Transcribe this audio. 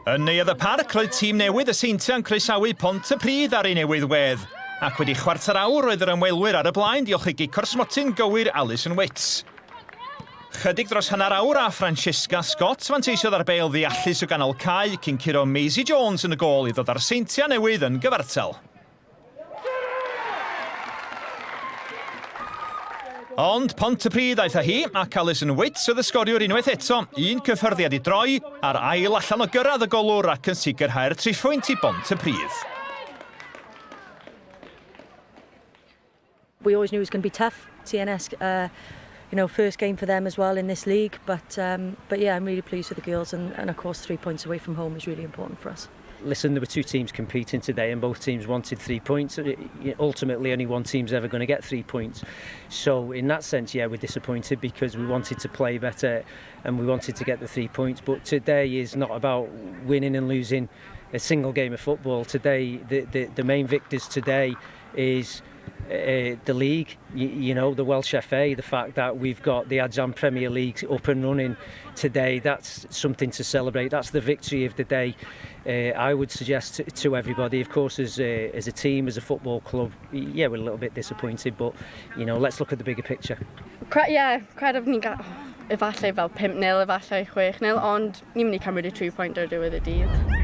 Yn Neuadd y Parc, roedd tîm newydd y Seintiau yn croesawu Pontypridd ar ei newydd wedd. Ac wedi chwarter awr oedd yr ymwelwyr ar y blaen diolchigi cwrs-motyn gywir Alison Wits. Chydig dros hanner awr a Francesca Scott fanteisiodd ar bêl ddeallus o ganol cae cyn curo Maisie Jones yn y gôl i ddod ar Seintiau Newydd yn gyfartal. Ond Pontypridd aeth â hi ac Alison Wits oedd y sgoriwr unwaith eto, un cyffyrddiad i droi a'r ail allan o gyrraedd y golwr ac yn sicrhau'r 3 phwynt i Pontypridd. We always knew it was going to be tough. TNS, first game for them as well in this league. But yeah, I'm really pleased with the girls, and of course 3 points away from home is really important for us. Listen, there were 2 teams competing today and both teams wanted 3 points. Ultimately, only one team's ever going to get 3 points. So in that sense, yeah, we're disappointed because we wanted to play better and we wanted to get the 3 points. But today is not about winning and losing a single game of football. Today, the main victors today is the league, the Welsh FA, the fact that we've got the Adran Premier League up and running today, that's something to celebrate. That's the victory of the day. I would suggest to everybody, of course, as a team, as a football club, yeah, we're a little bit disappointed, but, let's look at the bigger picture. Credaf ni'n gael, efallai fel 5-0, efallai 6-0, ond ni'n mynd i cymryd y 3 point ar diwedd y dydd.